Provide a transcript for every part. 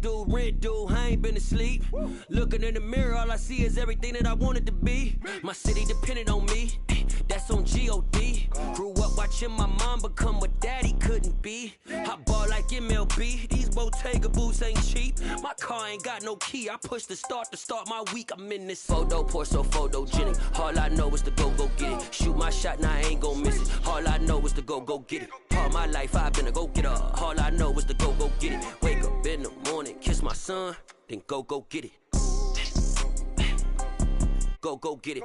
dude, rent dude, I ain't been asleep. Looking in the mirror, all I see is everything that I wanted to be. My city depended on me, that's on G.O.D. Grew up watching my mom become what daddy couldn't be. I ball like MLB, these Bottega boots ain't cheap. My car ain't got no key, I push the start to start my week. I'm in this photo, pour so photogenic. All I know is to go get it. Shoot my shot, now I ain't gon' miss it. All I know is to go get it. All my life I've been a go-getter. All I know is to go get it. Wake up in the morning, kiss my son, then go get it. Go get it.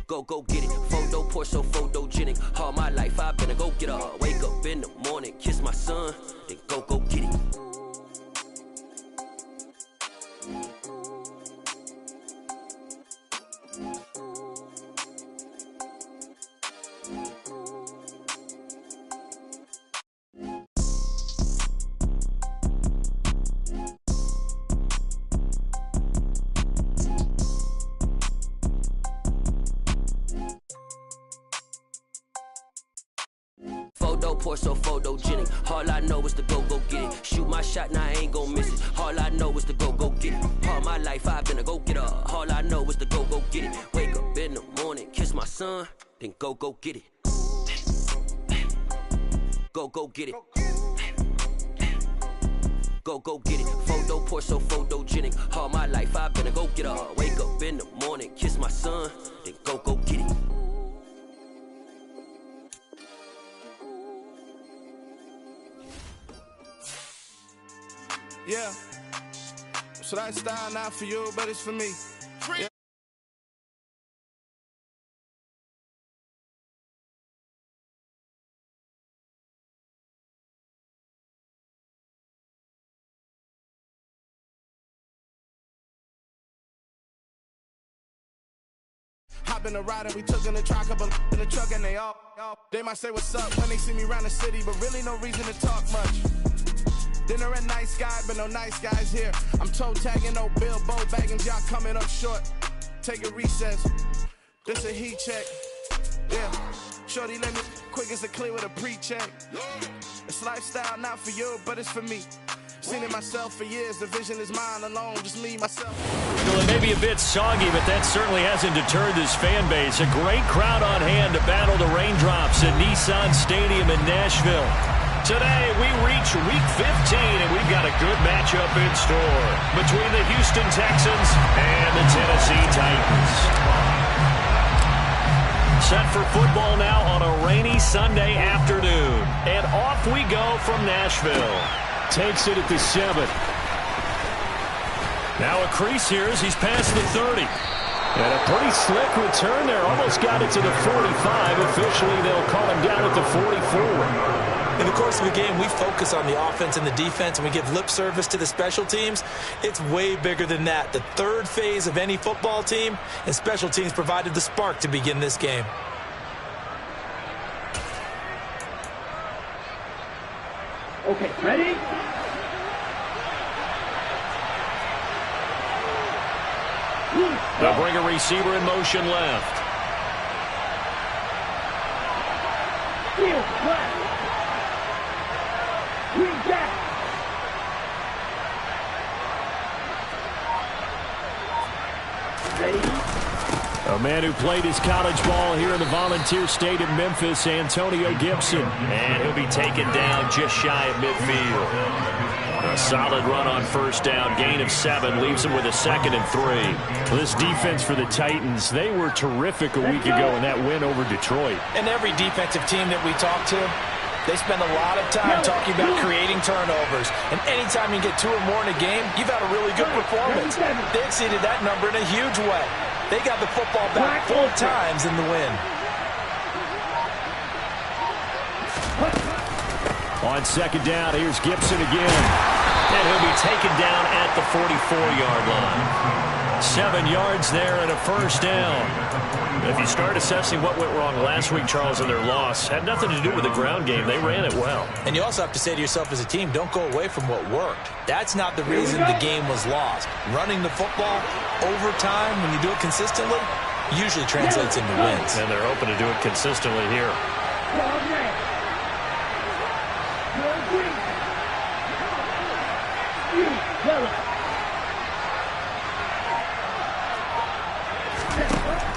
Go get it. Photo, pour so photogenic. All my life I've been a go-getter. Wake up in the morning, kiss my son, then go get it. Pour so photogenic. All I know is to go get it. Shoot my shot, now I ain't gon' miss it. All I know is to go get it. All my life I've been a go-getter. All I know is to go get it. Wake up in the morning, kiss my son, then go get it. Go get it. Go get it. Photo, pour so photogenic. All my life I've been a go-getter. Wake up in the morning, kiss my son, then go get it. Yeah, so that style not for you, but it's for me. Yeah. Hop in the ride and we took in the truck, up in the truck and they might say what's up when they see me around the city, but really no reason to talk much. Dinner at Nice Guy, but no nice guys here. I'm toe tagging, no Bilbo bagging, y'all coming up short. Take a recess, this a heat check. Yeah, shorty let me quick as a clear with a pre-check. It's lifestyle not for you, but it's for me. Seen it myself for years, the vision is mine alone, just me, myself. Well, it may be a bit soggy, but that certainly hasn't deterred this fan base. A great crowd on hand to battle the raindrops at Nissan Stadium in Nashville. Today, we reach Week 15, and we've got a good matchup in store between the Houston Texans and the Tennessee Titans. Set for football now on a rainy Sunday afternoon. And off we go from Nashville. Takes it at the 7. Now a crease here as he's past the 30. And a pretty slick return there. Almost got it to the 45. Officially, they'll call him down at the 44. In the course of the game, we focus on the offense and the defense, and we give lip service to the special teams. It's way bigger than that. The third phase of any football team, and special teams provided the spark to begin this game. Okay, ready? They'll bring a receiver in motion left. A man who played his college ball here in the Volunteer State in Memphis, Antonio Gibson. And he'll be taken down just shy of midfield. A solid run on first down, gain of 7, leaves him with a 2nd and 3. This defense for the Titans, they were terrific a week ago in that win over Detroit. And every defensive team that we talk to, they spend a lot of time talking about creating turnovers. And anytime you get 2 or more in a game, you've had a really good performance. They exceeded that number in a huge way. They got the football back 4 times in the win. On second down, here's Gibson again. And he'll be taken down at the 44-yard line. 7 yards there and a first down. If you start assessing what went wrong last week, Charles, in their loss, had nothing to do with the ground game. They ran it well. And you also have to say to yourself as a team, don't go away from what worked. That's not the reason the game was lost. Running the football over time, when you do it consistently, usually translates into wins. And they're hoping to do it consistently here.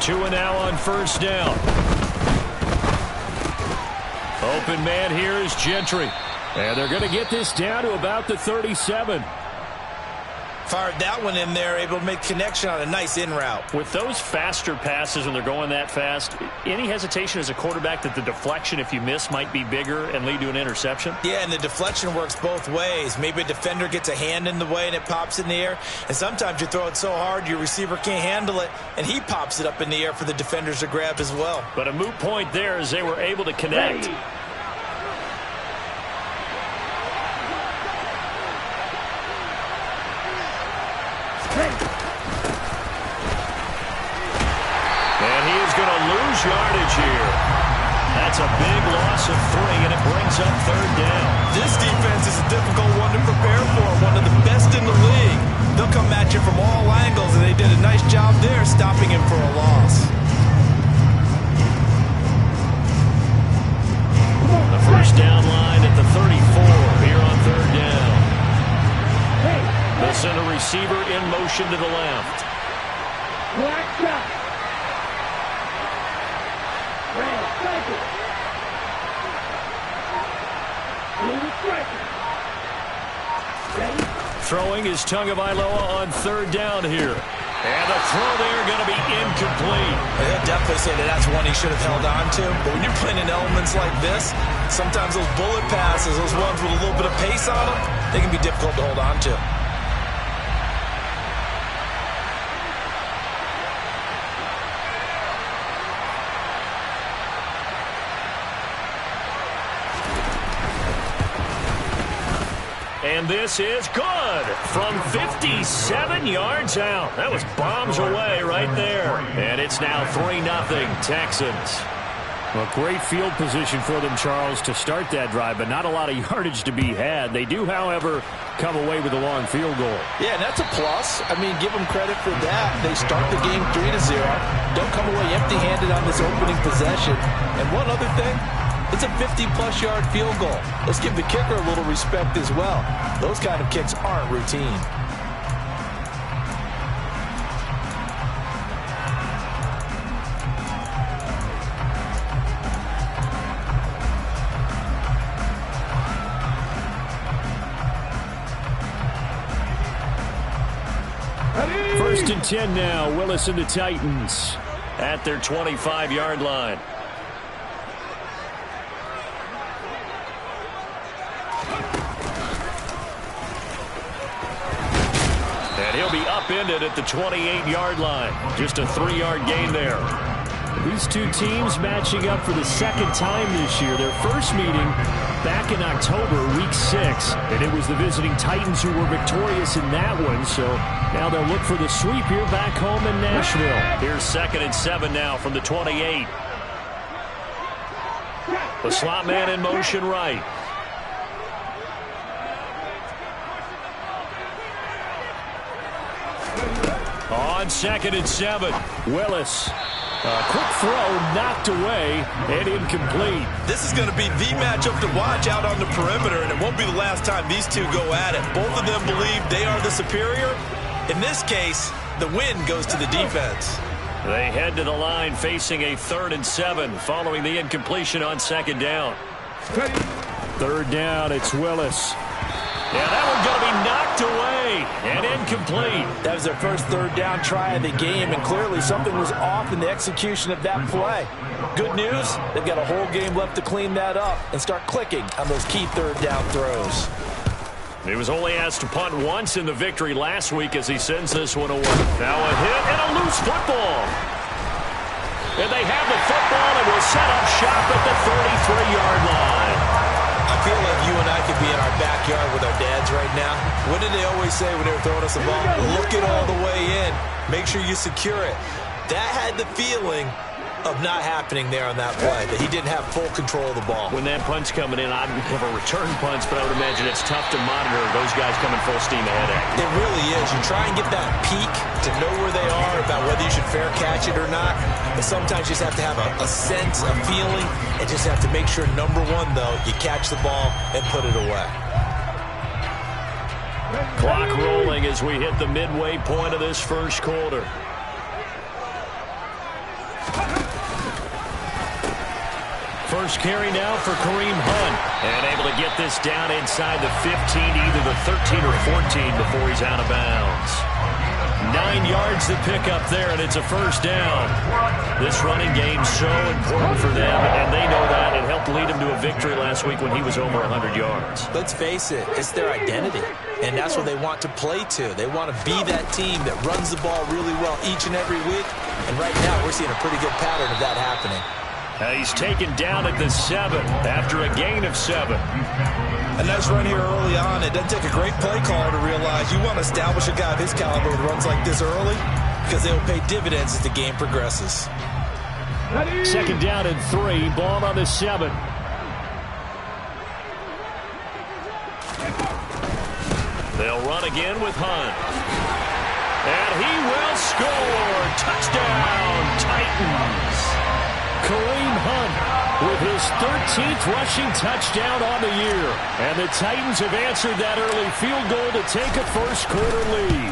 Two and now on first down. Open man here is Gentry. And they're going to get this down to about the 37. Fired that one in there, able to make connection on a nice in route. With those faster passes when they're going that fast, any hesitation as a quarterback that the deflection, if you miss, might be bigger and lead to an interception? Yeah, and the deflection works both ways. Maybe a defender gets a hand in the way and it pops in the air. And sometimes you throw it so hard your receiver can't handle it, and he pops it up in the air for the defenders to grab as well. But a moot point there as they were able to connect. And he is going to lose yardage here. That's a big loss of 3, and it brings up third down. This defense is a difficult one to prepare for, one of the best in the league. They'll come at you from all angles, and they did a nice job there stopping him for a loss. The first down line at the 34 here on third down. They'll send a receiver in motion to the left. Throwing is Tagovailoa on third down here. And the throw there going to be incomplete. He'll definitely say that that's one he should have held on to. But when you're playing in elements like this, sometimes those bullet passes, those ones with a little bit of pace on them, they can be difficult to hold on to. And this is good from 57 yards out. That was bombs away right there. And it's now 3-0 Texans. Well, great field position for them, Charles, to start that drive, but not a lot of yardage to be had. They do, however, come away with a long field goal. Yeah, and that's a plus. I mean, give them credit for that. They start the game 3-0. Don't come away empty-handed on this opening possession. And one other thing, it's a 50-plus yard field goal. Let's give the kicker a little respect as well. Those kind of kicks aren't routine. First and 10 now. Willis and the Titans at their 25-yard line. And he'll be upended at the 28-yard line. Just a 3-yard gain there. These two teams matching up for the second time this year. Their first meeting back in October, week 6. And it was the visiting Titans who were victorious in that one. So now they'll look for the sweep here back home in Nashville. Here's 2nd and 7 now from the 28. The slot man in motion right. On 2nd and 7, Willis. Quick throw knocked away and incomplete. This is going to be the matchup to watch out on the perimeter, and it won't be the last time these two go at it. Both of them believe they are the superior. In this case, the win goes to the defense. They head to the line facing a 3rd and 7 following the incompletion on 2nd down. 3rd down, it's Willis. Yeah, that one's going to be knocked away and incomplete. That was their first 3rd down try of the game, and clearly something was off in the execution of that play. Good news, they've got a whole game left to clean that up and start clicking on those key 3rd down throws. He was only asked to punt once in the victory last week as he sends this one away. Now a hit and a loose football. And they have the football and will set up shop at the 33-yard line. I feel like you and I could be in our backyard with our dads right now. What did they always say when they were throwing us the ball? Look it all the way in. Make sure you secure it. That had the feeling of not happening there on that play, that he didn't have full control of the ball. When that punt's coming in, I'd have a return punch, but I would imagine it's tough to monitor those guys coming full steam ahead at you. It really is. You try and get that peek to know where they are, about whether you should fair catch it or not, but sometimes you just have to have a sense, a feeling, and just have to make sure, number one, though, you catch the ball and put it away. Clock rolling. nothing as we hit the midway point of this first quarter. First carry now for Kareem Hunt. And able to get this down inside the 15, either the 13 or 14 before he's out of bounds. 9 yards to pick up there, and it's a first down. This running game's so important for them, and they know that. It helped lead him to a victory last week when he was over 100 yards. Let's face it, it's their identity, and that's what they want to play to. They want to be that team that runs the ball really well each and every week, and right now we're seeing a pretty good pattern of that happening. He's taken down at the 7 after a gain of 7. A nice run here early on. It doesn't take a great play caller to realize you want to establish a guy of his caliber who runs like this early because they will pay dividends as the game progresses. Second down and 3. Ball on the 7. They'll run again with Hunt. And he will score. Touchdown, Titans. Kareem Hunt with his 13th rushing touchdown on the year. And the Titans have answered that early field goal to take a first quarter lead.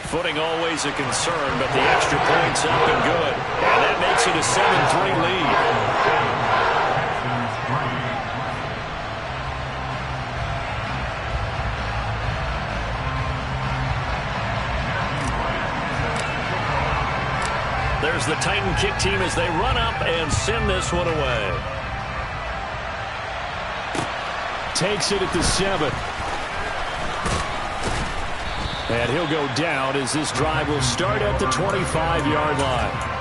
Footing always a concern, but the extra point's up and good. And that makes it a 7-3 lead. There's the Titan kick team as they run up and send this one away. Takes it at the 7. And he'll go down as this drive will start at the 25-yard line.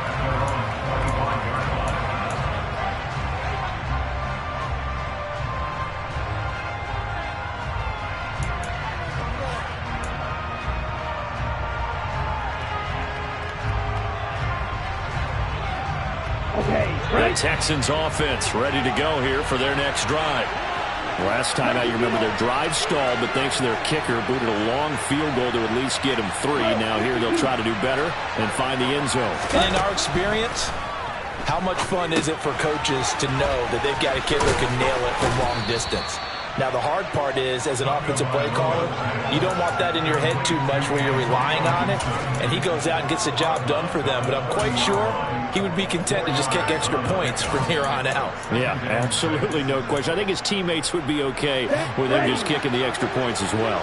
The Texans offense ready to go here for their next drive. Last time out, you remember their drive stalled, but thanks to their kicker, booted a long field goal to at least get him 3. Now here they'll try to do better and find the end zone. And in our experience, how much fun is it for coaches to know that they've got a kid who can nail it from long distance? Now, the hard part is, as an offensive play caller, you don't want that in your head too much where you're relying on it, and he goes out and gets the job done for them. But I'm quite sure he would be content to just kick extra points from here on out. Yeah, absolutely no question. I think his teammates would be okay with him just kicking the extra points as well.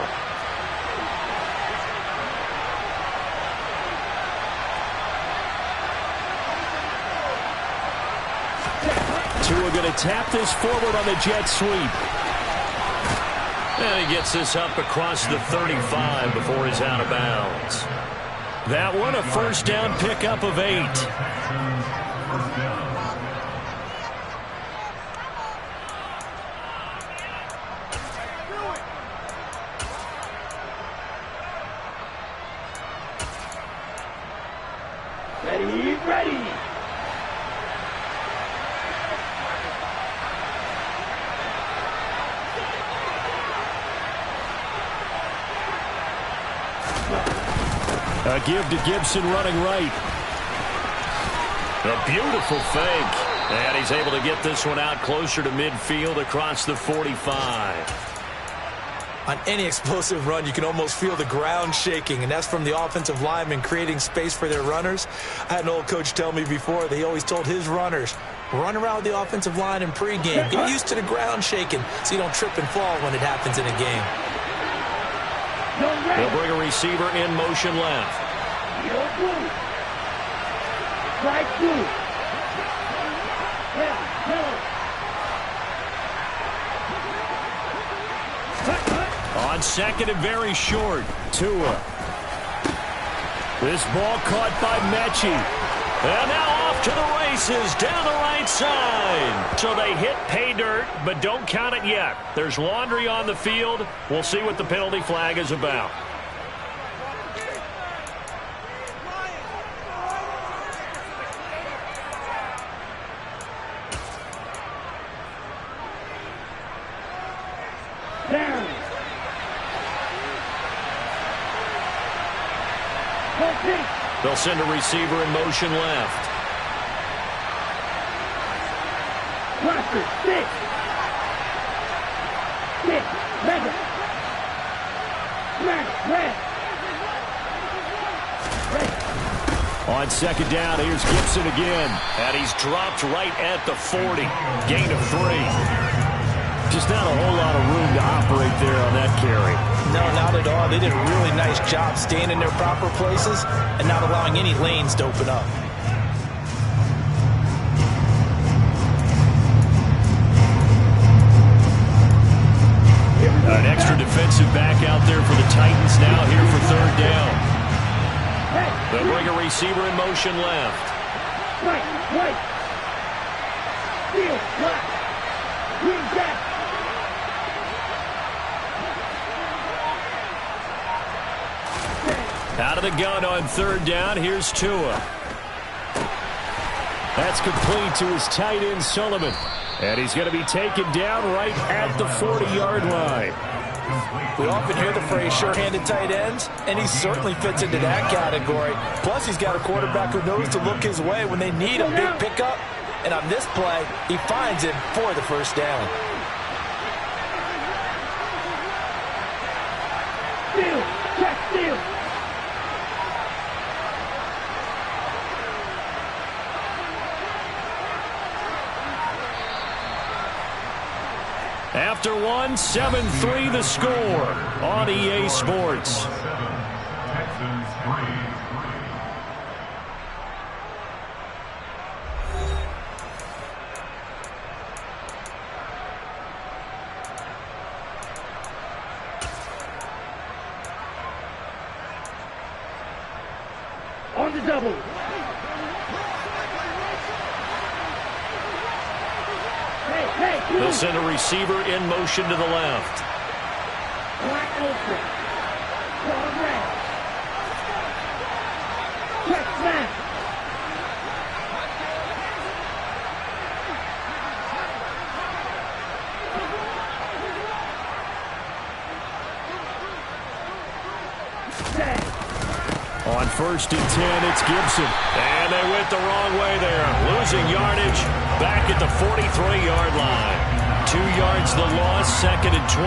Tua going to tap this forward on the jet sweep. And he gets this up across the 35 before he's out of bounds. That one, a first down pickup of 8. Ready. A give to Gibson running right. A beautiful fake. And he's able to get this one out closer to midfield across the 45. On any explosive run, you can almost feel the ground shaking, and that's from the offensive linemen creating space for their runners. I had an old coach tell me before that he always told his runners, run around the offensive line in pregame. Get used to the ground shaking so you don't trip and fall when it happens in a game. They'll bring a receiver in motion left. On second and very short, Tua. This ball caught by Mechie. And now off to the races down the right side. So they hit pay dirt, but don't count it yet. There's laundry on the field. We'll see what the penalty flag is about. Down. They'll send a receiver in motion left. Cluster, 6. 6. Mega. On second down, here's Gibson again. And he's dropped right at the 40. Gain of 3. Just not a whole lot of room to operate there on that carry. No, not at all. They did a really nice job staying in their proper places and not allowing any lanes to open up. An extra defensive back out there for the Titans now here for third down. They'll bring a receiver in motion left. Right. Field, left. Green back. Out of the gun on third down. Here's Tua. That's complete to his tight end, Sullivan. And he's going to be taken down right at the 40-yard line. We often hear the phrase sure-handed tight ends, and he certainly fits into that category. Plus, he's got a quarterback who knows to look his way when they need a big pickup. And on this play, he finds it for the first down. Steal, check, steal. After one, 7-3 the score on EA Sports. On the double. They'll send a receiver in motion to the left. Black open. Long red. Check snap. On 1st and 10, it's Gibson. And they went the wrong way there. Losing yardage back at the 43-yard line. 2 yards the loss, 2nd and 12.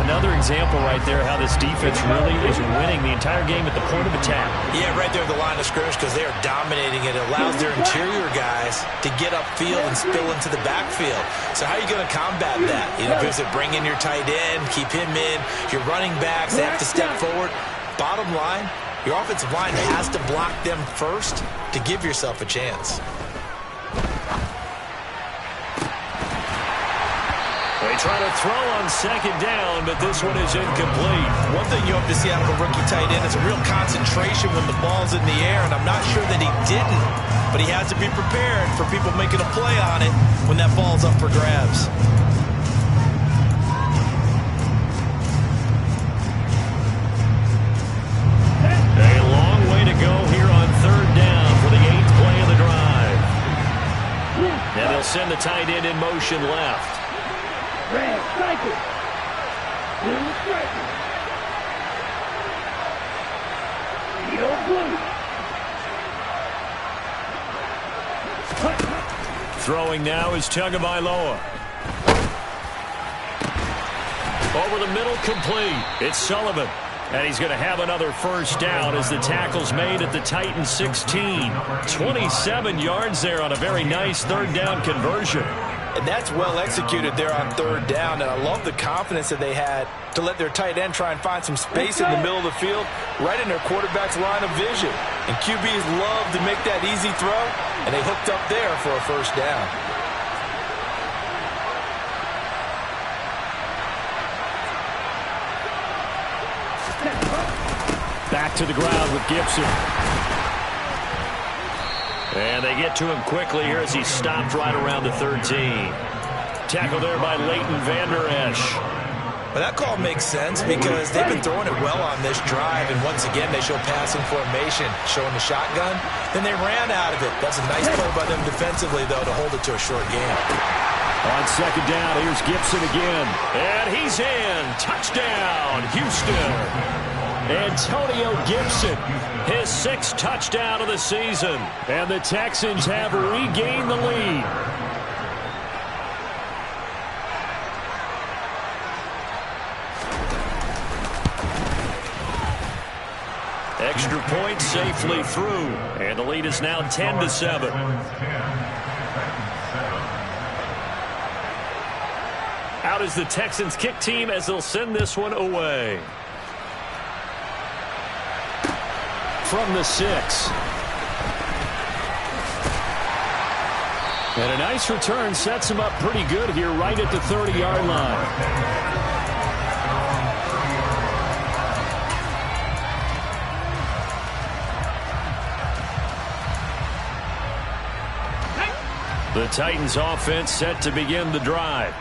Another example right there how this defense really is winning the entire game at the point of attack. Yeah, right there at the line of scrimmage because they are dominating it. It allows their interior guys to get upfield and spill into the backfield. So how are you going to combat that? You know, is it bring in your tight end, keep him in, your running backs, they have to step forward. Bottom line, your offensive line has to block them first to give yourself a chance. They try to throw on 2nd down, but this one is incomplete. One thing you hope to see out of a rookie tight end is a real concentration when the ball's in the air, and I'm not sure that he didn't, but he has to be prepared for people making a play on it when that ball's up for grabs. A long way to go here on 3rd down for the 8th play of the drive. And they'll send the tight end in motion left. Red, striker. Blue, striker. Yellow, blue. Throwing now is Tagovailoa. Over the middle, complete. It's Sullivan. And he's going to have another first down as the tackle's made at the Titans 16. 27 yards there on a very nice 3rd down conversion. And that's well executed there on 3rd down. And I love the confidence that they had to let their tight end try and find some space in the middle of the field, right in their quarterback's line of vision. And QBs love to make that easy throw, and they hooked up there for a first down. Back to the ground with Gibson. And they get to him quickly here as he stopped right around the 13. Tackle there by Leighton Vander Esch. Well, that call makes sense because they've been throwing it well on this drive, and once again, they show passing formation, showing the shotgun. Then they ran out of it. That's a nice play by them defensively, though, to hold it to a short game. On 2nd down, here's Gibson again. And he's in. Touchdown, Houston. Antonio Gibson, his 6th touchdown of the season. And the Texans have regained the lead. Extra point safely through. And the lead is now 10-7. Out is the Texans kick team as they'll send this one away. From the 6. And a nice return sets him up pretty good here right at the 30-yard line. The Titans offense set to begin the drive.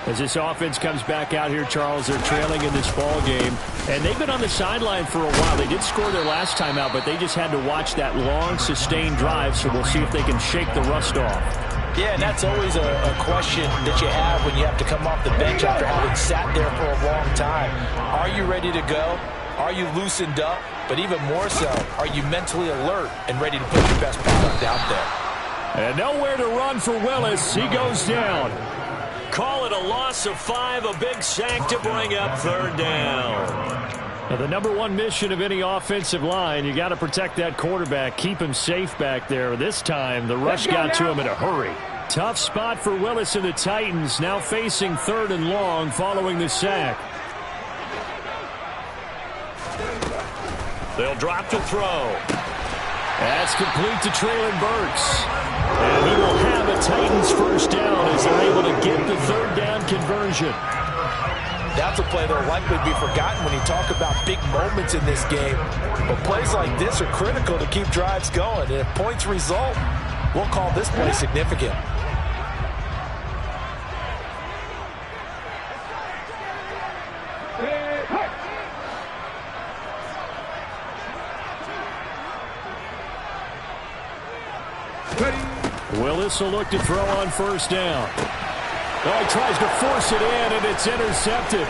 As this offense comes back out here, Charles, they're trailing in this ball game. And they've been on the sideline for a while. They did score their last time out, but they just had to watch that long, sustained drive, so we'll see if they can shake the rust off. Yeah, and that's always a question that you have when you have to come off the bench after having sat there for a long time. Are you ready to go? Are you loosened up? But even more so, are you mentally alert and ready to put your best product out there? And nowhere to run for Willis. He goes down. Call it a loss of 5, a big sack to bring up third down. Now, the number one mission of any offensive line, you got to protect that quarterback, keep him safe back there. This time, the rush got to him in a hurry. Tough spot for Willis and the Titans, now facing 3rd and long following the sack. They'll drop to throw. That's complete to Traylon Burks. And he will have a Titans first down as they're able to get the 3rd down conversion. That's a play that will likely be forgotten when you talk about big moments in this game. But plays like this are critical to keep drives going. And if points result, we'll call this play significant. Willis will look to throw on first down. Oh, he tries to force it in, and it's intercepted.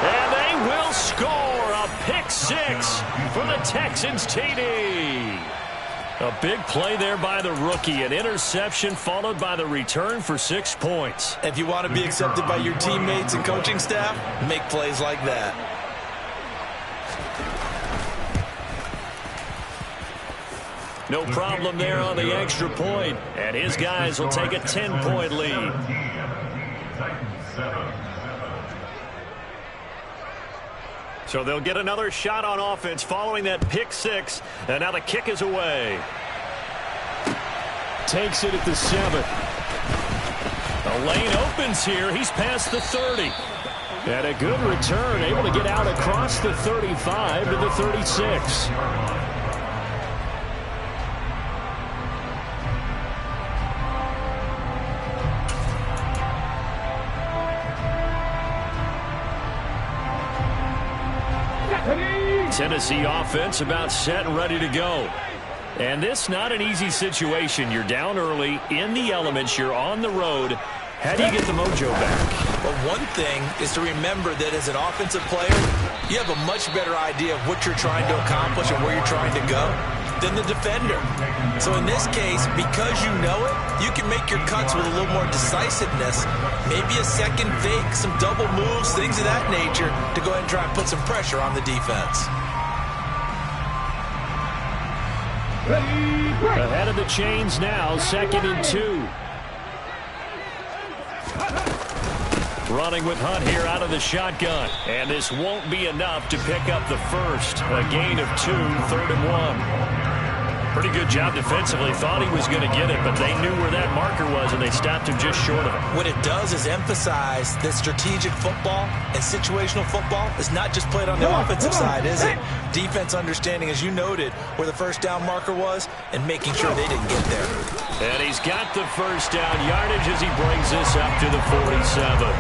And they will score a pick 6 for the Texans TD. A big play there by the rookie. An interception followed by the return for 6 points. If you want to be accepted by your teammates and coaching staff, make plays like that. No problem there on the extra point. And his guys will take a 10-point lead. So they'll get another shot on offense following that pick 6. And now the kick is away. Takes it at the 7. The lane opens here. He's past the 30. And a good return, able to get out across the 35 to the 36. Tennessee offense about set and ready to go. And this not an easy situation. You're down early, in the elements, you're on the road. How do you get the mojo back? Well, one thing is to remember that as an offensive player, you have a much better idea of what you're trying to accomplish and where you're trying to go than the defender. So in this case, because you know it, you can make your cuts with a little more decisiveness. Maybe a second fake, some double moves, things of that nature to go ahead and try and put some pressure on the defense. Ahead of the chains now, 2nd and 2. Running with Hunt here out of the shotgun. And this won't be enough to pick up the first. A gain of 2, 3rd and 1. Pretty good job defensively. Thought he was going to get it, but they knew where that marker was, and they stopped him just short of it. What it does is emphasize that strategic football and situational football is not just played on the offensive side, is it? Defense understanding, as you noted, where the first down marker was and making sure they didn't get there. And he's got the first down yardage as he brings this up to the 47.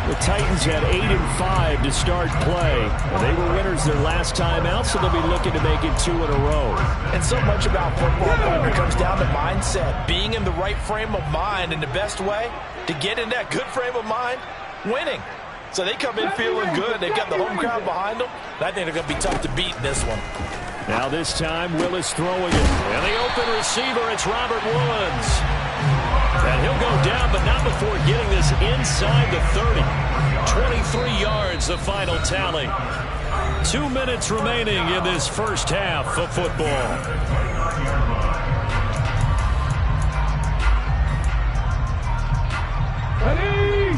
The Titans had 8 and 5 to start play. They were winners their last time out, so they'll be looking to make it 2 in a row. And so much about football, partner, comes down to mindset. Being in the right frame of mind, and the best way to get in that good frame of mind, winning. So they come in feeling good. They've got the home crowd behind them. I think they're going to be tough to beat in this one. Now this time, Willis throwing it. And the open receiver, it's Robert Woods. And he'll go down, but not before getting this inside the 30. 23 yards, the final tally. 2 minutes remaining in this first half of football. Ready!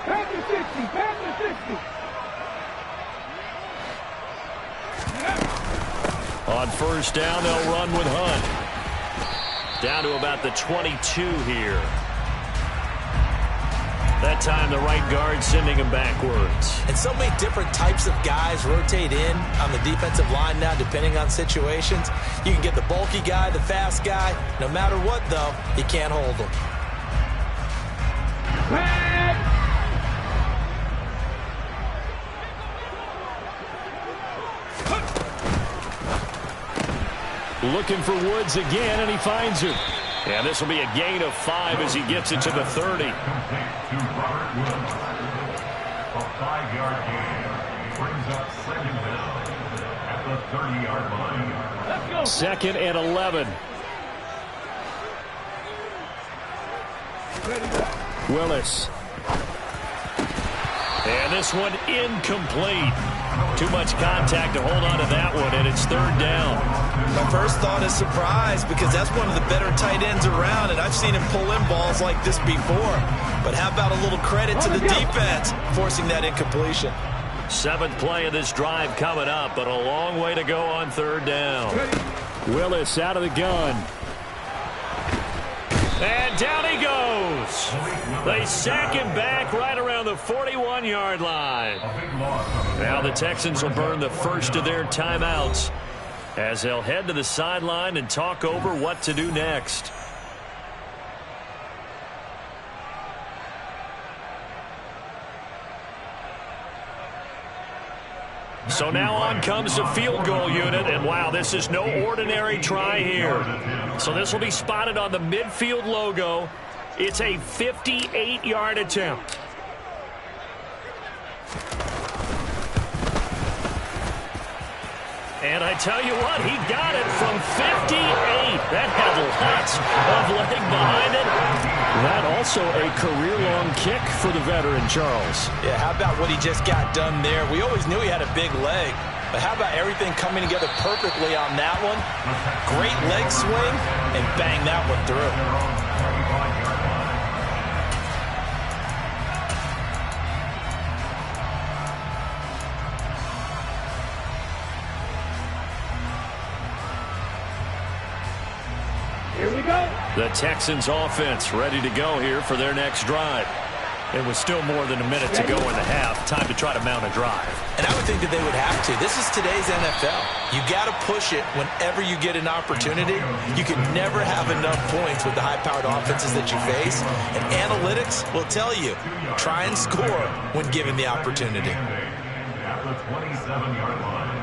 Back to 60, back to 60. On first down, they'll run with Hunt. Down to about the 22 here. That time, the right guard sending him backwards. And so many different types of guys rotate in on the defensive line now, depending on situations. You can get the bulky guy, the fast guy. No matter what, though, you can't hold them. Looking for Woods again, and he finds him. And this will be a gain of 5 as he gets it to the 30. A 5-yard gain brings up second down at the 30-yard line. Let's go. Second and 11. Willis. And this one incomplete. Too much contact to hold on to that one, and it's third down. My first thought is surprise, because that's one of the better tight ends around, and I've seen him pull in balls like this before. But how about a little credit to the defense forcing that incompletion? 7th play of this drive coming up, but a long way to go on third down. Willis out of the gun. And down he goes. They sack him back right around the 41-yard line. Now the Texans will burn the first of their timeouts as they'll head to the sideline and talk over what to do next. So now on comes the field goal unit, and wow, this is no ordinary try here. So this will be spotted on the midfield logo. It's a 58-yard attempt. And I tell you what, he got it from 58. That had lots of leg behind it. That also a career-long kick for the veteran, Charles. Yeah, how about what he just got done there? We always knew he had a big leg, but how about everything coming together perfectly on that one? Great leg swing, and bang that one through. Here we go. The Texans offense ready to go here for their next drive. It was still more than a minute to go in the half. Time to try to mount a drive. And I would think that they would have to. This is today's NFL. You got to push it whenever you get an opportunity. You can never have enough points with the high-powered offenses that you face. And analytics will tell you, try and score when given the opportunity. At the 27-yard line.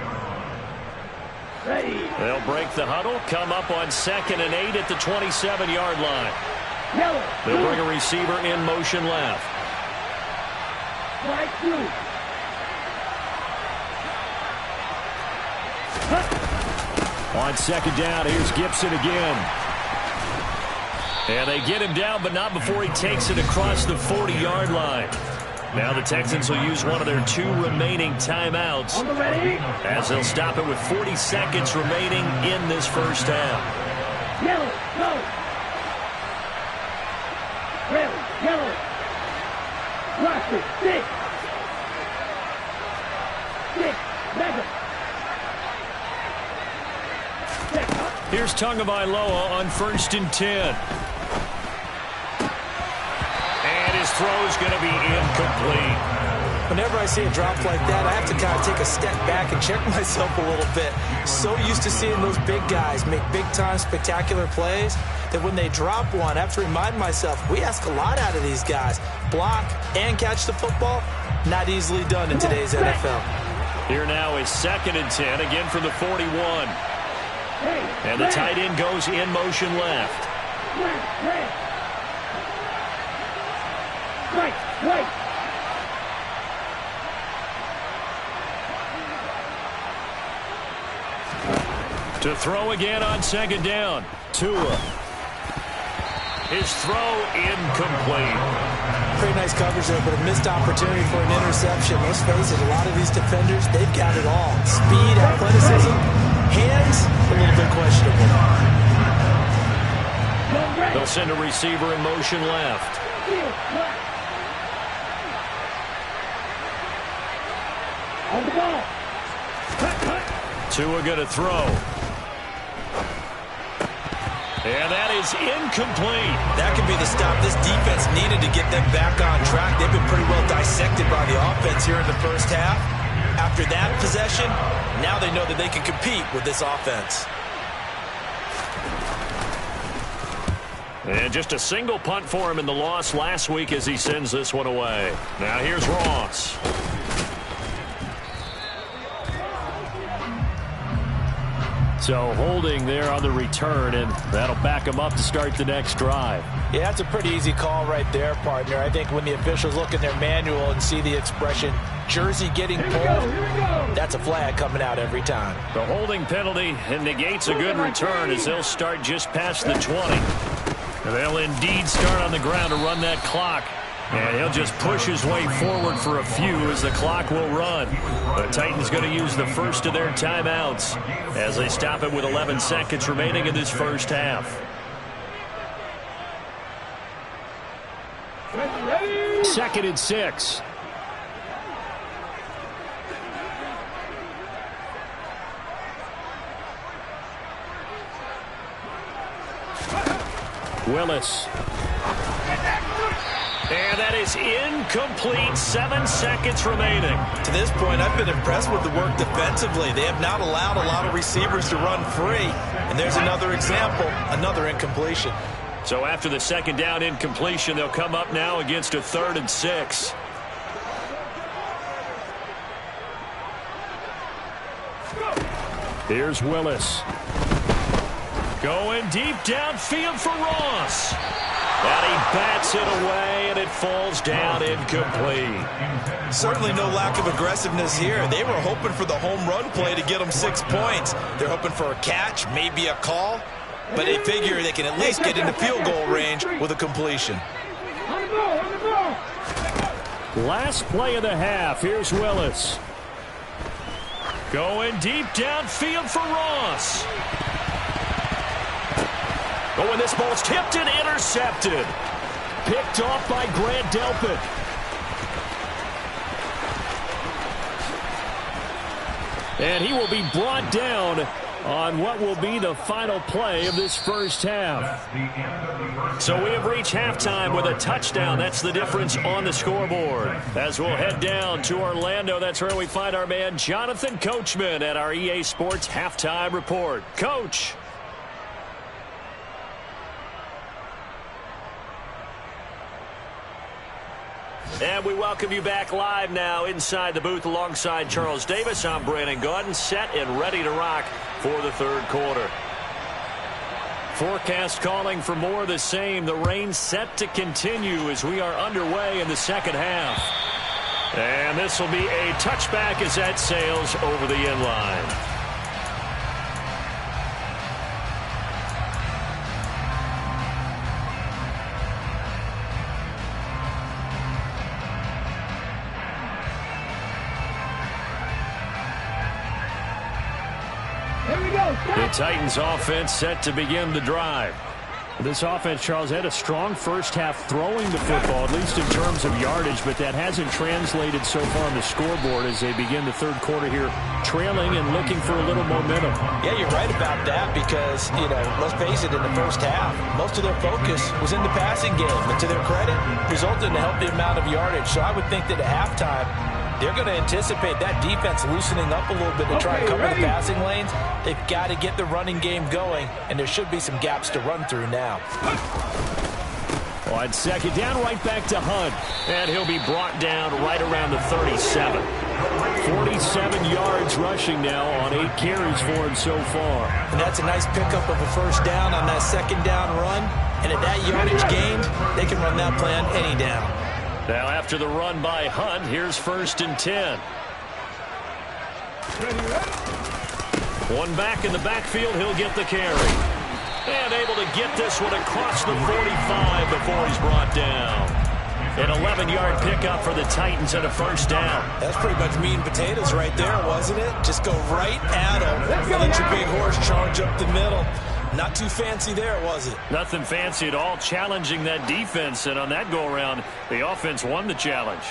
Ready. They'll break the huddle, come up on 2nd and 8 at the 27-yard line. Yellow. They'll bring a receiver in motion left. Right through. On 2nd down, here's Gibson again. And they get him down, but not before he takes it across the 40-yard line. Now the Texans will use one of their 2 remaining timeouts On the ready. as they'll stop it with 40 seconds remaining in this first half. Yellow. Go. Red. Yellow. Watch it. 6. 6. Mega. Here's Tagovailoa on 1st and 10. And his throw's going to be incomplete. Whenever I see a drop like that, I have to kind of take a step back and check myself a little bit. So used to seeing those big guys make big-time spectacular plays that when they drop one, I have to remind myself, we ask a lot out of these guys. Block and catch the football, not easily done in today's NFL. Here now is 2nd and 10, again from the 41. And the tight end goes in motion left. Right. To throw again on second down. Tua. His throw incomplete. Pretty nice coverage there, but a missed opportunity for an interception. Let's face it, a lot of these defenders, they've got it all. Speed, athleticism, hands, a little bit questionable. They'll send a receiver in motion left. On the ball. Tua going to throw. And that is incomplete. That could be the stop this defense needed to get them back on track. They've been pretty well dissected by the offense here in the first half. After that possession, now they know that they can compete with this offense. And just a single punt for him in the loss last week as he sends this one away. Now here's Ross. So holding there on the return, and that'll back him up to start the next drive. Yeah, that's a pretty easy call right there, partner. I think when the officials look in their manual and see the expression, jersey getting pulled, that's a flag coming out every time. The holding penalty and negates a good return as they'll start just past the 20. And they'll indeed start on the ground to run that clock. And he'll just push his way forward for a few as the clock will run. The Titans going to use the first of their timeouts as they stop it with 11 seconds remaining in this first half. Second and 6. Willis. And that is incomplete. 7 seconds remaining. To this point, I've been impressed with the work defensively. They have not allowed a lot of receivers to run free. And there's another example, another incompletion. So after the second down incompletion, they'll come up now against a 3rd and 6. Here's Willis. Going deep downfield for Ross. And he bats it away, and it falls down incomplete. Certainly no lack of aggressiveness here. They were hoping for the home run play to get them 6 points. They're hoping for a catch, maybe a call, but they figure they can at least get into field goal range with a completion. On the ball, on the ball. Last play of the half. Here's Willis. Going deep downfield for Ross. Oh, and this ball's tipped and intercepted. Picked off by Grant Delpit. And he will be brought down on what will be the final play of this first half. So we have reached halftime with a touchdown. That's the difference on the scoreboard. As we'll head down to Orlando, that's where we find our man Jonathan Coachman at our EA Sports Halftime Report. Coach. And we welcome you back live now inside the booth alongside Charles Davis. I'm Brandon Gaudin, set and ready to rock for the third quarter. Forecast calling for more of the same. The rain set to continue as we are underway in the second half. And this will be a touchback as that sails over the end line. The Titans offense set to begin the drive. This offense, Charles, had a strong first half throwing the football, at least in terms of yardage, but that hasn't translated so far on the scoreboard as they begin the third quarter here, trailing and looking for a little momentum. Yeah, you're right about that because, let's face it, in the first half, most of their focus was in the passing game. But to their credit, resulted in a healthy amount of yardage. So I would think that at halftime, they're going to anticipate that defense loosening up a little bit to try and cover the passing lanes. They've got to get the running game going, and there should be some gaps to run through now. On second down, right back to Hunt. And he'll be brought down right around the 37. 47 yards rushing now on 8 carries for him so far. And that's a nice pickup of a first down on that second down run. And at that yardage gained, they can run that plan any down. Now after the run by Hunt, here's 1st and 10. One back in the backfield, he'll get the carry. And able to get this one across the 45 before he's brought down. An 11-yard pickup for the Titans and a first down. That's pretty much meat and potatoes right there, wasn't it? Just go right at him and let your big horse charge up the middle. Not too fancy there, was it? Nothing fancy at all, challenging that defense. And on that go-around, the offense won the challenge.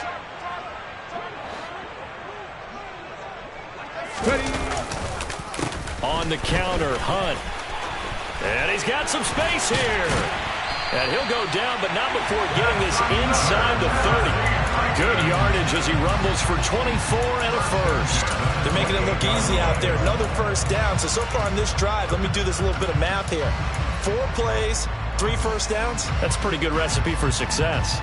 On the counter, Hunt. And he's got some space here. And he'll go down, but not before getting this inside the 30. Good yardage as he rumbles for 24 and a first. They're making it look easy out there. Another first down. So far on this drive, let me do this little bit of math here. 4 plays, 3 first downs. That's a pretty good recipe for success.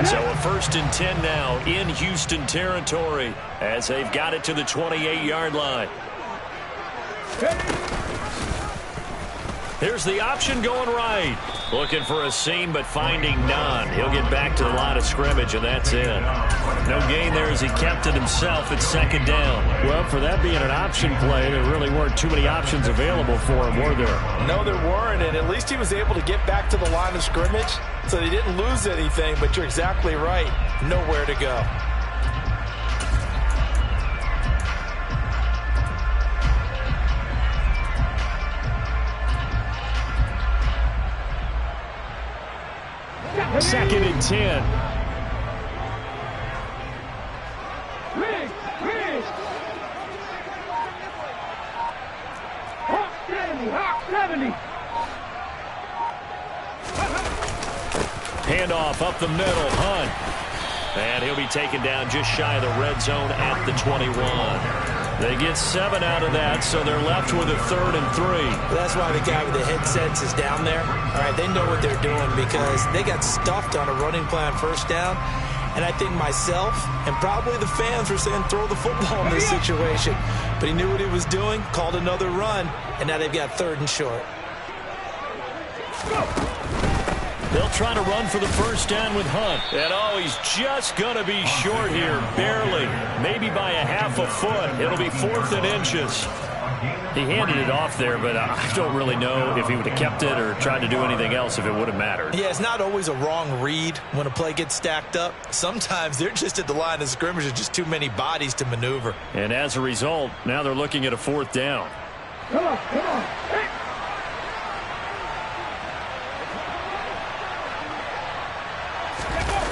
So a 1st and 10 now in Houston territory as they've got it to the 28-yard line. Here's the option going right. Looking for a seam, but finding none. He'll get back to the line of scrimmage, and that's it. No gain there as he kept it himself at 2nd down. Well, for that being an option play, there really weren't too many options available for him, were there? No, there weren't, and at least he was able to get back to the line of scrimmage, so they didn't lose anything, but you're exactly right. Nowhere to go. Second and 10. Hawk 70, Hawk 70. Handoff up the middle, Hunt. And he'll be taken down just shy of the red zone at the 21. They get 7 out of that, so they're left with a 3rd and 3. That's why the guy with the headsets is down there. All right, they know what they're doing because they got stuffed on a running play on first down. And I think myself and probably the fans were saying throw the football in this situation. But he knew what he was doing, called another run, and now they've got 3rd and short. They'll try to run for the first down with Hunt. And oh, he's just going to be short here, barely. Maybe by a half a foot. It'll be 4th and inches. He handed it off there, but I don't really know if he would have kept it or tried to do anything else if it would have mattered. Yeah, it's not always a wrong read when a play gets stacked up. Sometimes they're just at the line of scrimmage. There's just too many bodies to maneuver. And as a result, now they're looking at a 4th down. Come on, come on. Hey.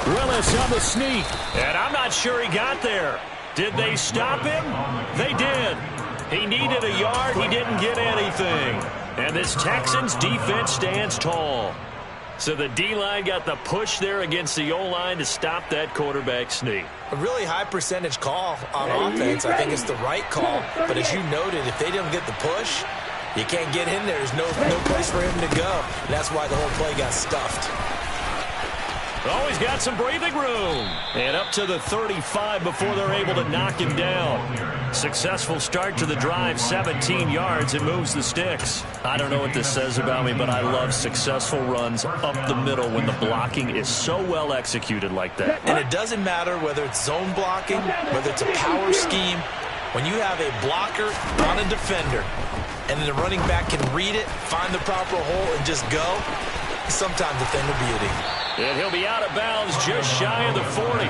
Willis on the sneak, and I'm not sure he got there. Did they stop him? They did. He needed a yard. He didn't get anything. And this Texans defense stands tall. So the D-line got the push there against the O-line to stop that quarterback sneak. A really high percentage call on offense. I think it's the right call. But as you noted, if they didn't get the push, you can't get in there. There's no place for him to go. And that's why the whole play got stuffed. Oh, he's got some breathing room. And up to the 35 before they're able to knock him down. Successful start to the drive, 17 yards, and moves the sticks. I don't know what this says about me, but I love successful runs up the middle when the blocking is so well executed like that. And it doesn't matter whether it's zone blocking, whether it's a power scheme. When you have a blocker on a defender, and then the running back can read it, find the proper hole, and just go, sometimes a thing of beauty. And he'll be out of bounds just shy of the 40.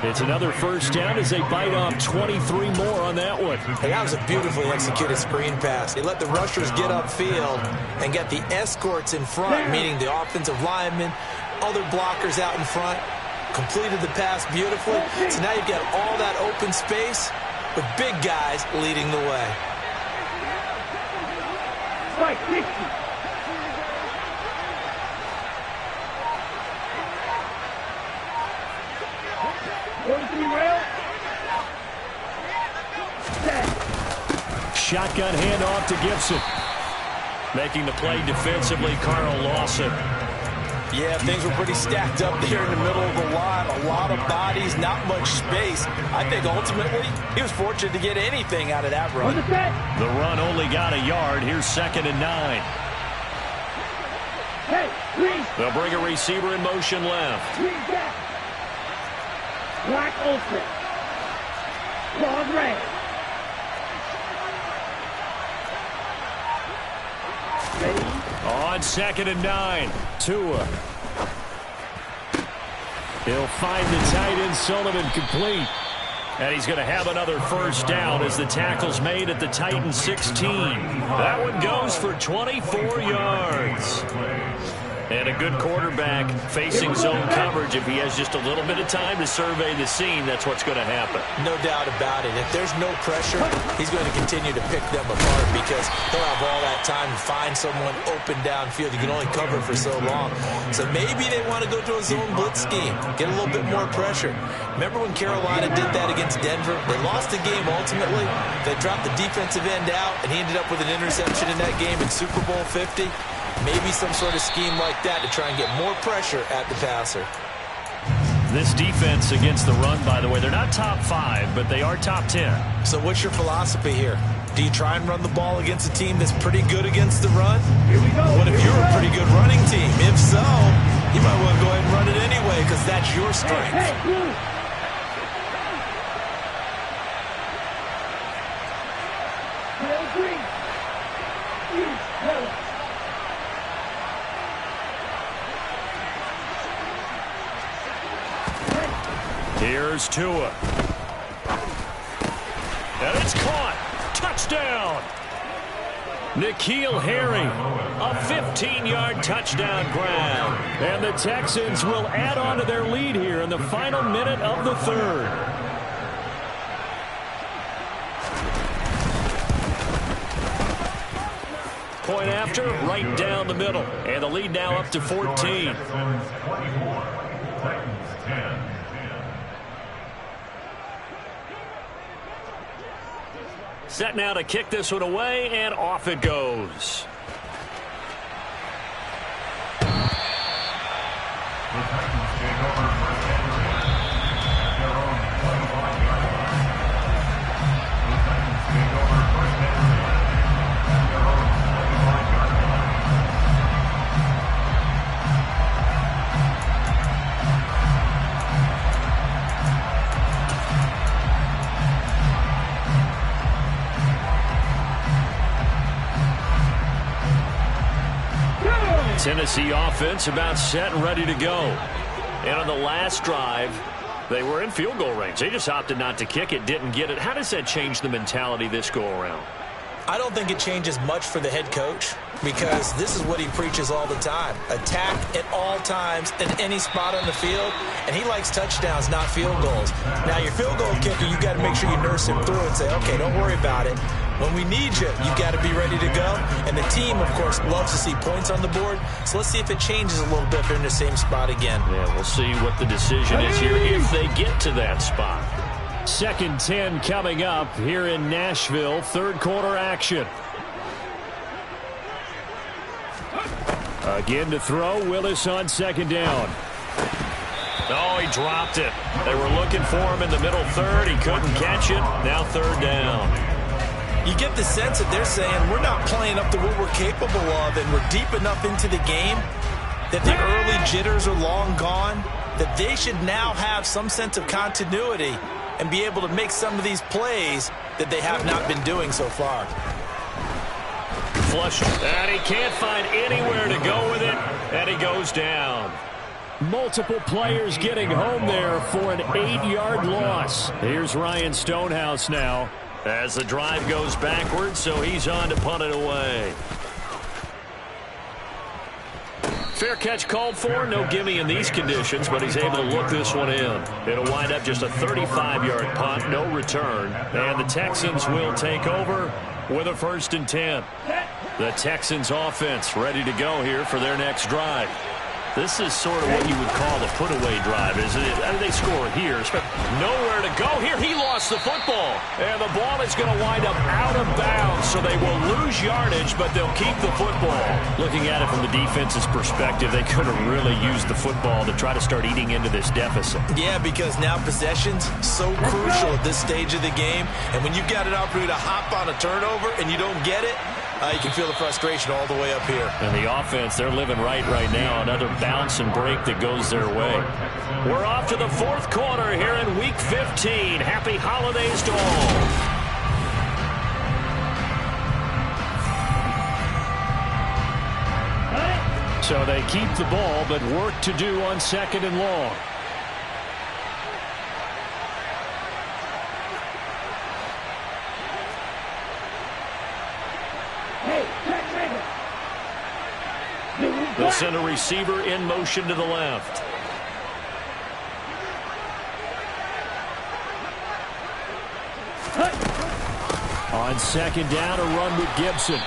It's another first down as they bite off 23 more on that one. Hey, that was a beautifully executed screen pass. They let the rushers get upfield and get the escorts in front, meaning the offensive linemen, other blockers out in front, completed the pass beautifully. So now you've got all that open space with big guys leading the way. Spike 60. Shotgun handoff to Gibson. Making the play defensively, Carl Lawson. Yeah, things were pretty stacked up there in the middle of the line. A lot of bodies, not much space. I think ultimately he was fortunate to get anything out of that run. The run only got a yard. Here's 2nd and 9. Hey. They'll bring a receiver in motion left. Black Olsen. Claude Ray. On 2nd and 9, Tua. He'll find the tight end, Sullivan, complete. And he's going to have another first down as the tackle's made at the Titans 16. That one goes for 24 yards. And a good quarterback facing zone coverage. If he has just a little bit of time to survey the scene, that's what's going to happen. No doubt about it. If there's no pressure, he's going to continue to pick them apart because he'll have all that time to find someone open downfield. You can only cover for so long. So maybe they want to go to a zone blitz scheme, get a little bit more pressure. Remember when Carolina did that against Denver? They lost the game ultimately. They dropped the defensive end out, and he ended up with an interception in that game in Super Bowl 50. Maybe some sort of scheme like that to try and get more pressure at the passer. This defense against the run, by the way, they're not top 5, but they are top 10. So what's your philosophy here? Do you try and run the ball against a team that's pretty good against the run? Here we go. What if you're a pretty good running team? If so, you might want to go ahead and run it anyway because that's your strength. Here's Tua. And it's caught. Touchdown. N'Keal Harry, a 15-yard touchdown grab. And the Texans will add on to their lead here in the final minute of the third. Point after, right down the middle. And the lead now up to 14. Titans 24, Titans 10. Set now to kick this one away, and off it goes. The Titans take over first and 10 at their own 25-yard line. The Titans take over first and 10 at their own 25-yard line. Tennessee offense about set and ready to go. And on the last drive, they were in field goal range. They just opted not to kick it, didn't get it. How does that change the mentality this go-around? I don't think it changes much for the head coach because this is what he preaches all the time. Attack at all times in any spot on the field, and he likes touchdowns, not field goals. Now, your field goal kicker, you got to make sure you nurse him through and say, okay, don't worry about it. When we need you, you got to be ready to go. And the team, of course, loves to see points on the board. So let's see if it changes a little bit if they're in the same spot again. Yeah, we'll see what the decision is here if they get to that spot. 2nd 10 coming up here in Nashville. Third quarter action. Again to throw. Willis on 2nd down. Oh, he dropped it. They were looking for him in the middle third. He couldn't catch it. Now 3rd down. You get the sense that they're saying we're not playing up to what we're capable of, and we're deep enough into the game that the early jitters are long gone, that they should now have some sense of continuity and be able to make some of these plays that they have not been doing so far. Flush, and he can't find anywhere to go with it, and he goes down. Multiple players getting home there for an 8-yard loss. Here's Ryan Stonehouse now as the drive goes backwards, so he's on to punt it away. Fair catch called for. No gimme in these conditions, but he's able to look this one in. It'll wind up just a 35-yard punt, no return. And the Texans will take over with a 1st and 10. The Texans offense ready to go here for their next drive. This is sort of what you would call the put-away drive, isn't it? I mean, they score here. Nowhere to go. Here, he lost the football. And the ball is going to wind up out of bounds, so they will lose yardage, but they'll keep the football. Looking at it from the defense's perspective, they could have really used the football to try to start eating into this deficit. Yeah, because now possession's so crucial at this stage of the game. And when you've got an opportunity to hop on a turnover and you don't get it, You can feel the frustration all the way up here. And the offense, they're living right now. Another bounce and break that goes their way. We're off to the fourth quarter here in Week 15. Happy holidays to all. So they keep the ball, but work to do on 2nd and long. They'll send a receiver in motion to the left. On 2nd down, a run with Gibson.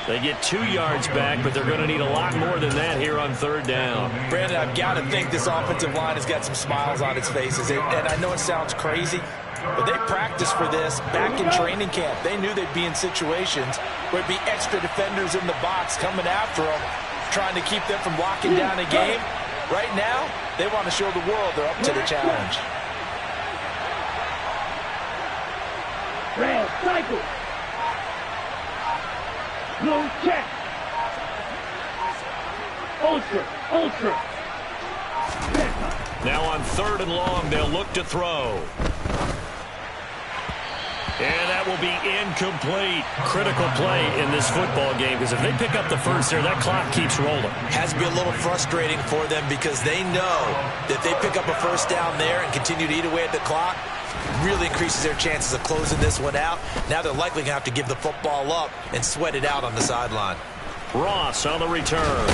They get 2 yards back, but they're going to need a lot more than that here on 3rd down. Brandon, I've got to think this offensive line has got some smiles on its faces. And I know it sounds crazy, but they practiced for this back in training camp. They knew they'd be in situations where it'd be extra defenders in the box coming after them, trying to keep them from locking down a game. Right now, they want to show the world they're up to the challenge. Red cycle. Blue check. Ultra. Now on 3rd and long, they'll look to throw. And that will be incomplete. Critical play in this football game, because if they pick up the first there, that clock keeps rolling. Has to be a little frustrating for them because they know that they pick up a first down there and continue to eat away at the clock, really increases their chances of closing this one out. Now they're likely going to have to give the football up and sweat it out on the sideline. Ross on the return.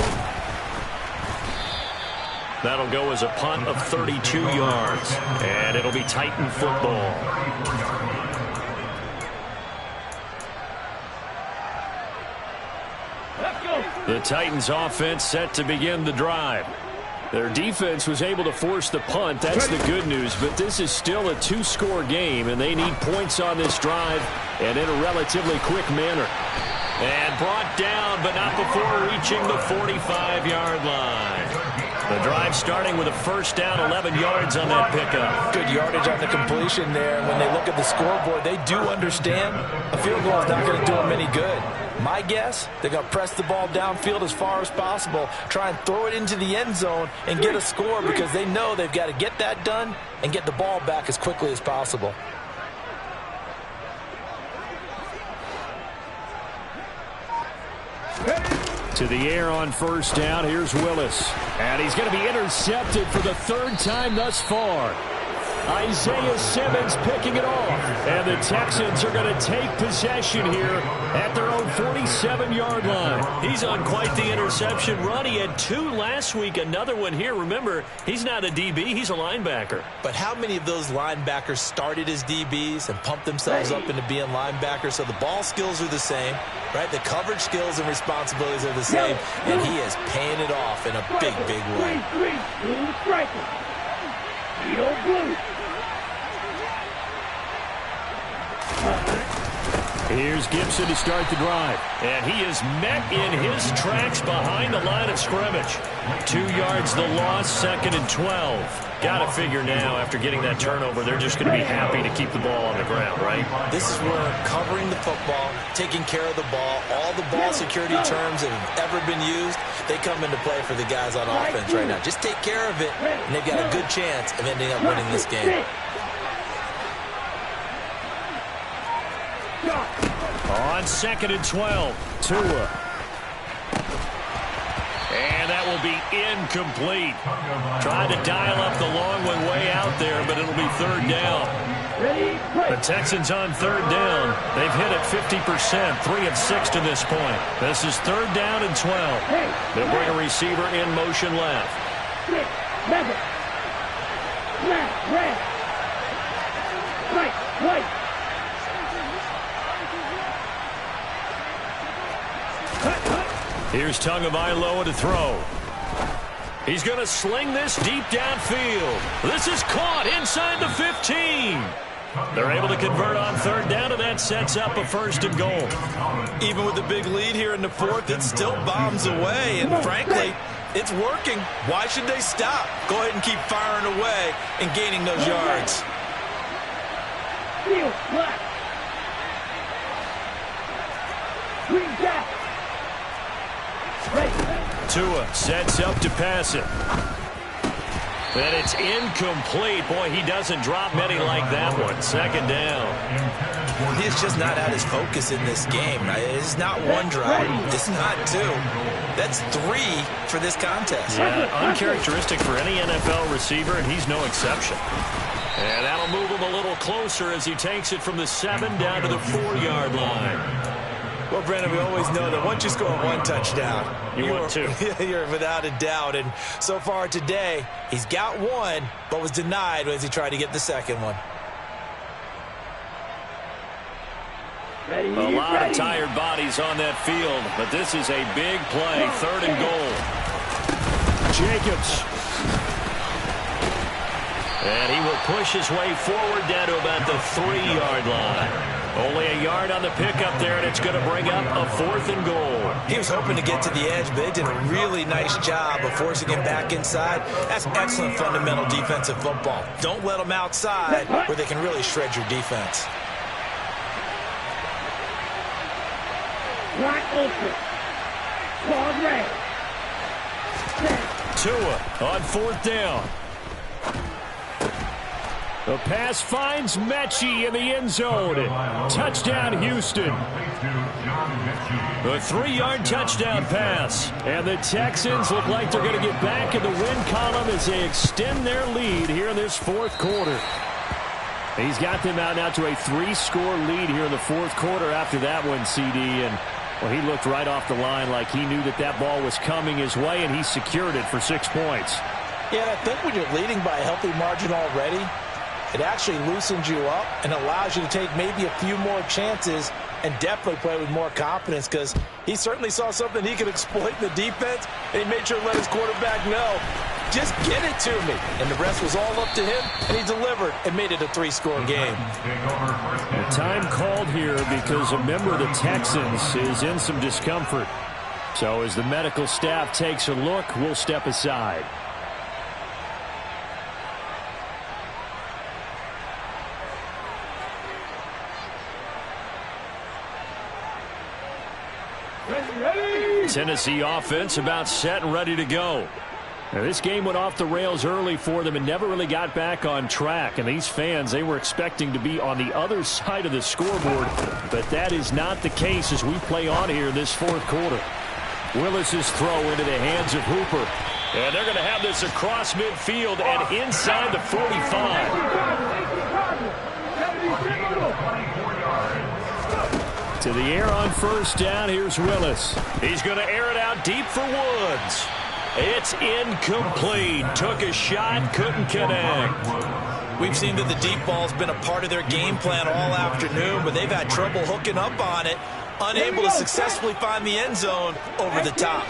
That'll go as a punt of 32 yards. And it'll be Titan football. The Titans offense set to begin the drive. Their defense was able to force the punt. That's the good news, but this is still a 2-score game, and they need points on this drive and in a relatively quick manner. And brought down, but not before reaching the 45-yard line. The drive starting with a first down, 11 yards on that pickup. Good yardage on the completion there. When they look at the scoreboard, they do understand a field goal is not going to do them any good. My guess, they're going to press the ball downfield as far as possible, try and throw it into the end zone and get a score because they know they've got to get that done and get the ball back as quickly as possible. To the air on first down, here's Willis. And he's going to be intercepted for the 3rd time thus far. Isaiah Simmons picking it off. And the Texans are going to take possession here at their own 47-yard line. He's on quite the interception run. He had 2 last week, another one here. Remember, he's not a DB, he's a linebacker. But how many of those linebackers started as DBs and pumped themselves up into being linebackers? So the ball skills are the same, right? The coverage skills and responsibilities are the same. And he is paying it off in a big, big way. Blue striker. Blue. Here's Gibson to start the drive. And he is met in his tracks behind the line of scrimmage. 2 yards the loss, 2nd and 12. Got to figure now, after getting that turnover, they're just going to be happy to keep the ball on the ground, right? This is where covering the football, taking care of the ball, all the ball security terms that have ever been used, they come into play for the guys on offense right now. Just take care of it, and they've got a good chance of ending up winning this game. On 2nd and 12, Tua. And that will be incomplete. Tried to dial up the long one way out there, but it'll be 3rd down. The Texans on 3rd down. They've hit it 50%, 3 of 6 to this point. This is 3rd down and 12. They'll bring a receiver in motion left. Right. Here's Tagovailoa to throw. He's going to sling this deep downfield. This is caught inside the 15. They're able to convert on 3rd down, and that sets up a 1st and goal. Even with the big lead here in the 4th, it still bombs away, and frankly, it's working. Why should they stop? Go ahead and keep firing away and gaining those yards. Green Tua sets up to pass it. And it's incomplete. Boy, he doesn't drop many like that one. Second down. He's just not at his focus in this game. It's not one drive. It's not two. That's 3 for this contest. Yeah, uncharacteristic for any NFL receiver, and he's no exception. And that'll move him a little closer as he takes it from the 7 down to the 4-yard line. Well, Brandon, we always know that once you score 1 touchdown, you want 2. You're without a doubt. And so far today, he's got 1, but was denied as he tried to get the second one. A lot of tired bodies on that field, but this is a big play, 3rd and goal. Jacobs. And he will push his way forward down to about the 3-yard line. Only a yard on the pickup there, and it's going to bring up a 4th and goal. He was hoping to get to the edge, but they did a really nice job of forcing him back inside. That's excellent fundamental defensive football. Don't let them outside where they can really shred your defense. Right open. Ball red. Tua on 4th down. The pass finds Mechie in the end zone. Touchdown, Houston. A 3-yard touchdown pass. And the Texans look like they're going to get back in the win column as they extend their lead here in this 4th quarter. He's got them out now to a 3-score lead here in the 4th quarter after that one, CD. And well, he looked right off the line like he knew that that ball was coming his way, and he secured it for 6 points. Yeah, I think when you're leading by a healthy margin already, it actually loosens you up and allows you to take maybe a few more chances and definitely play with more confidence, because he certainly saw something he could exploit in the defense, and he made sure to let his quarterback know, just get it to me. And the rest was all up to him, and he delivered and made it a 3-score game. The time called here because a member of the Texans is in some discomfort. So as the medical staff takes a look, we'll step aside. Tennessee offense about set and ready to go. Now, this game went off the rails early for them and never really got back on track. And these fans, they were expecting to be on the other side of the scoreboard. But that is not the case as we play on here in this 4th quarter. Willis's throw into the hands of Hooper. And they're going to have this across midfield and inside the 45. To the air on 1st down. Here's Willis. He's going to air it out deep for Woods. It's incomplete. Took a shot, couldn't connect. We've seen that the deep ball's been a part of their game plan all afternoon, but they've had trouble hooking up on it, unable to successfully find the end zone over the top.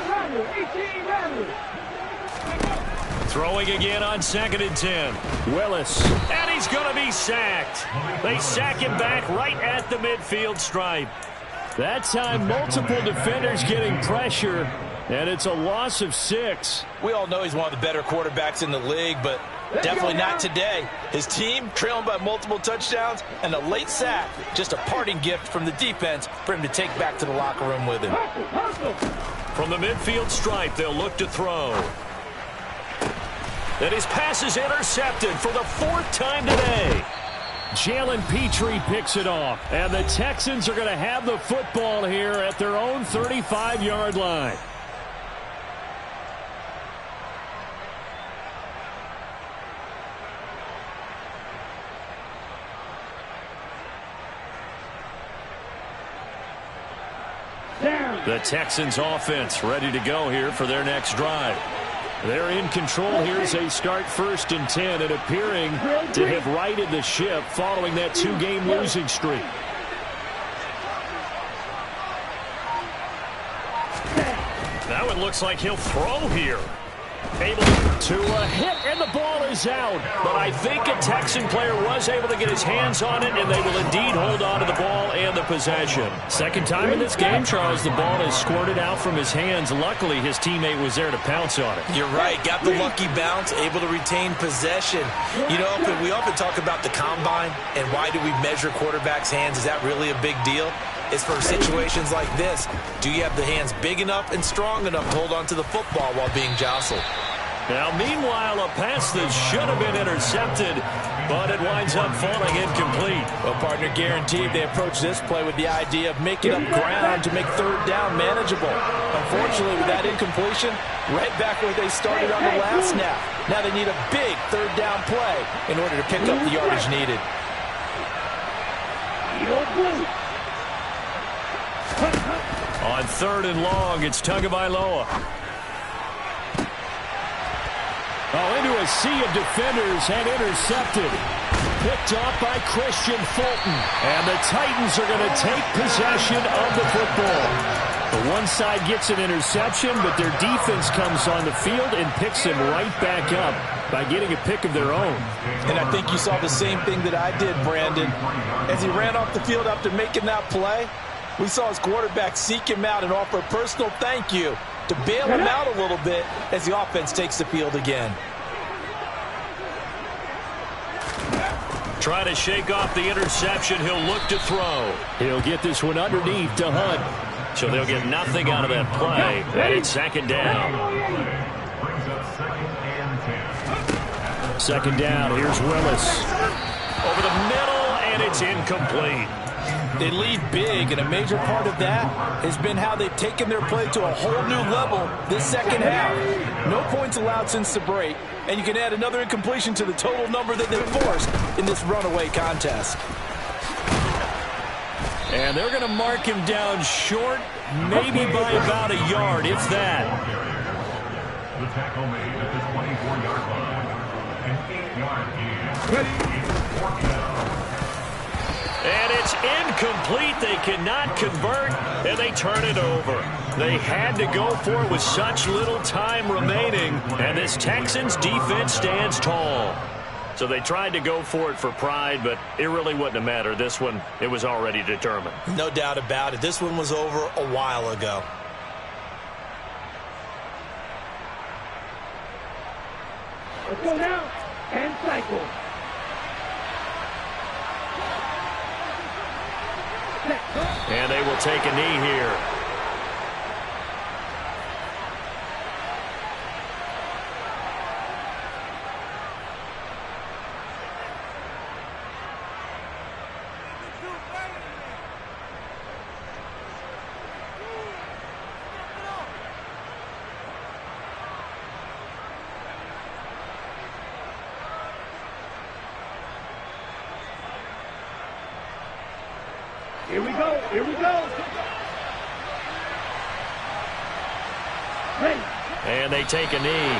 Throwing again on 2nd and 10. Willis. And he's going to be sacked. They sack him back right at the midfield stripe. That time, multiple defenders getting pressure, and it's a loss of 6. We all know he's one of the better quarterbacks in the league, but definitely not today. His team trailing by multiple touchdowns, and a late sack, just a parting gift from the defense for him to take back to the locker room with him. From the midfield stripe, they'll look to throw. And his pass is intercepted for the 4th time today. Jalen Petrie picks it off. And the Texans are going to have the football here at their own 35-yard line. The Texans offense ready to go here for their next drive. They're in control here as they start 1st and 10 and appearing to have righted the ship following that 2-game losing streak. Now it looks like he'll throw here. Able to hit, and the ball is out. But I think a Texan player was able to get his hands on it, and they will indeed hold on to the ball and the possession. Second time in this game, Charles, the ball is squirted out from his hands. Luckily, his teammate was there to pounce on it. You're right. Got the lucky bounce, able to retain possession. You know, we often talk about the combine and why do we measure quarterbacks' hands. Is that really a big deal? is for situations like this. Do you have the hands big enough and strong enough to hold on to the football while being jostled? Now, meanwhile, a pass that should have been intercepted, but it winds up falling incomplete. Well, partner, guaranteed they approach this play with the idea of making up ground to make third down manageable. Unfortunately, with that incompletion, right back where they started on the last snap. Now they need a big third down play in order to pick up the yardage needed. On 3rd and long, it's Tagovailoa. Oh, into a sea of defenders and intercepted. Picked off by Christian Fulton. And the Titans are going to take possession of the football. The one side gets an interception, but their defense comes on the field and picks him right back up by getting a pick of their own. And I think you saw the same thing that I did, Brandon. As he ran off the field after making that play, we saw his quarterback seek him out and offer a personal thank you to bail him out a little bit as the offense takes the field again. Try to shake off the interception. He'll look to throw. He'll get this one underneath to Hunt. So they'll get nothing out of that play. And it's 2nd down. Second down. Here's Willis. Over the middle, and it's incomplete. They lead big, and a major part of that has been how they've taken their play to a whole new level this second half. No points allowed since the break, and you can add another incompletion to the total number that they've forced in this runaway contest. And they're going to mark him down short, maybe by about a yard, if that. The tackle made at the 24-yard line. An 8-yard gain. Fourth down. And it's incomplete. They cannot convert, and they turn it over. They had to go for it with such little time remaining, and this Texans defense stands tall. So they tried to go for it for pride, but it really wouldn't have mattered. This one, it was already determined. No doubt about it. This one was over a while ago. Let's go now and cycle. And they will take a knee here. Here we go. Here we go. Ready. And they take a knee.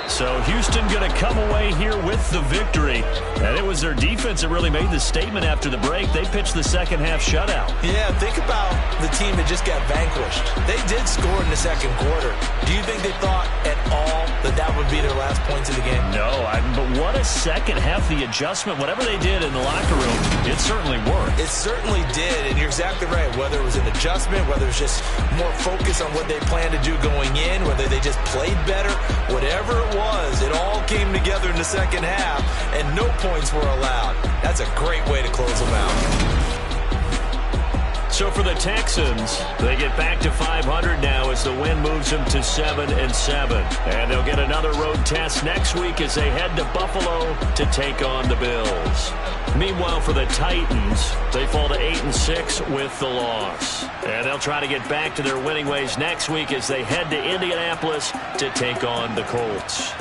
So Houston going to come away here with the victory. And it was their defense that really made the statement after the break. They pitched the second half shutout. Yeah, think about the team that just got vanquished. They did score in the second quarter. Do you think they thought at all that that would be their last points of the game? No, but what a second half. The adjustment, whatever they did in the locker room, it certainly worked. It certainly did, and you're exactly right. Whether it was an adjustment, whether it was just more focus on what they planned to do going in, whether they just played better, whatever it was, it all came together in the second half, and no points were allowed. That's a great way to close them out. So for the Texans, they get back to 500 now as the win moves them to 7-7. And they'll get another road test next week as they head to Buffalo to take on the Bills. Meanwhile, for the Titans, they fall to 8-6 with the loss. And they'll try to get back to their winning ways next week as they head to Indianapolis to take on the Colts.